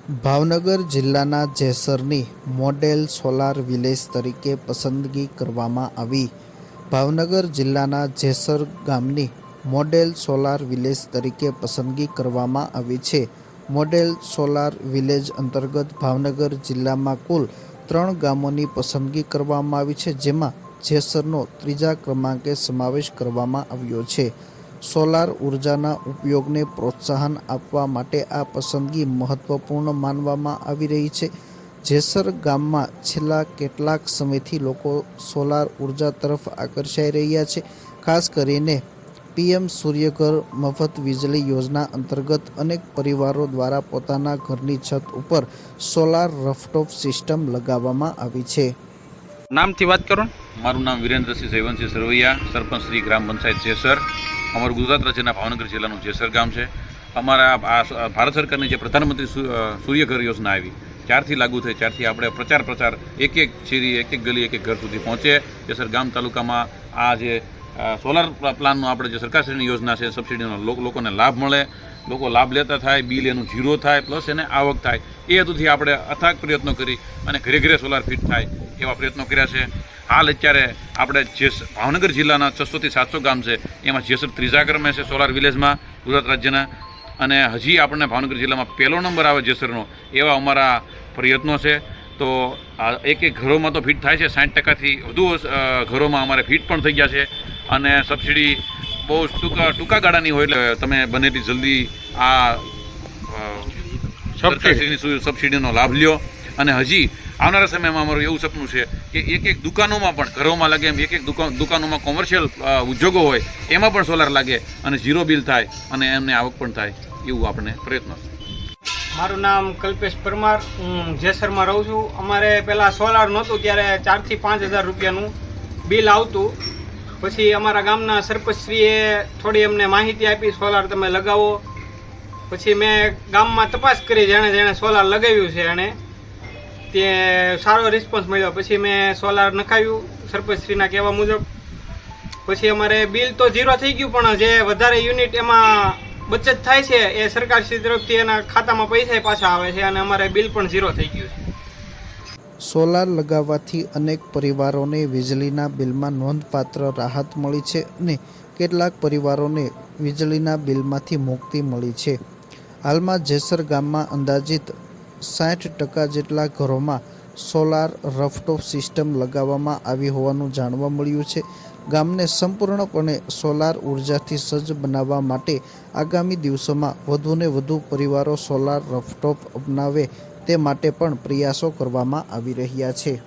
ભાવનગર જિલ્લાના જેસરની model solar village તરીકે પસંદગી કરવામાં આવી। ભાવનગર જિલ્લાના જેસર ગામની મોડેલ સોલાર વિલેજ તરીકે પસંદગી કરવામાં આવી છે। મોડેલ સોલાર વિલેજ અંતર્ગત ભાવનગર જિલ્લામાં કુલ 3 ગામોની પસંદગી કરવામાં આવી છે, જેમાં જેસરનો ત્રીજા ક્રમાંકે સમાવેશ કરવામાં આવ્યો છે। સોલાર ઉર્જાના ઉપયોગને પ્રોત્સાહન આપવા માટે આ પસંદગી મહત્વપૂર્ણ માનવામાં આવી રહી છે। જેસર ગામમાં છેલ્લા કેટલાક સમયથી લોકો સોલાર ઉર્જા તરફ આકર્ષાઈ રહ્યા છે। ખાસ કરીને પીએમ સૂર્યઘર મફત વીજળી યોજના અંતર્ગત અનેક પરિવારો દ્વારા પોતાના ઘરની છત ઉપર સોલાર રફટોપ સિસ્ટમ લગાવવામાં આવી છે। નામથી વાત કરો। મારું નામ વિરેન્દ્રસિંહ જયવંતસિંહ સરવૈયા, સરપંચ શ્રી ગ્રામ પંચાયત જેસર। અમારું ગુજરાત રાજ્યના ભાવનગર જિલ્લાનું જેસર ગામ છે। અમારા આ ભારત સરકારની જે પ્રધાનમંત્રી સૂર્યઘર યોજના આવી ત્યારથી લાગુ થઈ, ત્યારથી આપણે પ્રચાર એક શેરી, એક ગલી, એક ઘર સુધી પહોંચે। જેસર ગામ તાલુકામાં આ જે સોલાર પ્લાનનો આપણે જે સરકારશ્રીની યોજના છે, સબસિડીનો લોકોને લાભ મળે, લોકો લાભ લેતા થાય, બિલ એનું ઝીરો થાય, પ્લસ એને આવક થાય, એ હેતુથી આપણે અથાગ પ્રયત્નો કરી અને ઘરે ઘરે સોલાર ફિટ થાય એવા પ્રયત્નો કર્યા છે। હાલ અત્યારે આપણે જે ભાવનગર જિલ્લાના 600 થી 700 ગામ છે, એમાં જેસર ત્રીજા ક્રમે છે સોલાર વિલેજમાં ગુજરાત રાજ્યના, અને હજી આપણને ભાવનગર જિલ્લામાં પહેલો નંબર આવે જેસરનો, એવા અમારા પ્રયત્નો છે। તો એક ઘરોમાં તો ફિટ થાય છે, 60%થી વધુ ઘરોમાં અમારે ફિટ પણ થઈ ગયા છે। અને સબસિડી બહુ ટૂંકા ગાળાની હોય, એટલે તમે બને એટલી જલ્દી આ સરકારશ્રીની સબસિડીનો લાભ લ્યો। અને હજી આવનારા સમયમાં અમારું એવું સપનું છે કે એક દુકાનોમાં પણ, ઘરોમાં લાગે એમ એક દુકાનોમાં કોમર્શિયલ ઉદ્યોગો હોય એમાં પણ સોલાર લાગે અને ઝીરો બિલ થાય અને એમને આવક પણ થાય, એવું આપણે પ્રયત્ન છે। મારું નામ કલ્પેશ પરમાર, હું જેસરમાં રહું છું। અમારે પહેલાં સોલાર નહોતું ત્યારે 4,000 થી 5,000 રૂપિયાનું બિલ આવતું। પછી અમારા ગામના સરપંચશ્રીએ થોડી અમને માહિતી આપી, સોલાર તમે લગાવો। પછી મેં ગામમાં તપાસ કરી, જેણે સોલાર લગાવ્યું છે એણે તે સારો રિસ્પોન્સ મળ્યો। પછી મેં સોલાર નખાવ્યું સરપંચશ્રીના કહેવા મુજબ। પછી અમારે બિલ તો ઝીરો થઈ ગયું, પણ જે વધારે યુનિટ એમાં બચત થાય છે એ સરકારશ્રી તરફથી એના ખાતામાં પૈસા પાછા આવે છે, અને અમારે બિલ પણ ઝીરો થઈ ગયું છે। સોલાર લગાવવાથી અનેક પરિવારોને વીજળીના બિલમાં નોંધપાત્ર રાહત મળી છે અને કેટલાક પરિવારોને વીજળીના બિલમાંથી મુક્તિ મળી છે। હાલમાં જેસર ગામમાં અંદાજિત 60% જેટલા ઘરોમાં સોલાર રફટોપ સિસ્ટમ લગાવવામાં આવી હોવાનું જાણવા મળ્યું છે। ગામને સંપૂર્ણપણે સોલાર ઉર્જાથી સજ્જ બનાવવા માટે આગામી દિવસોમાં વધુને વધુ પરિવારો સોલાર રફટોપ અપનાવે તે માટે પણ પ્રયાસો કરવામાં આવી રહ્યા છે।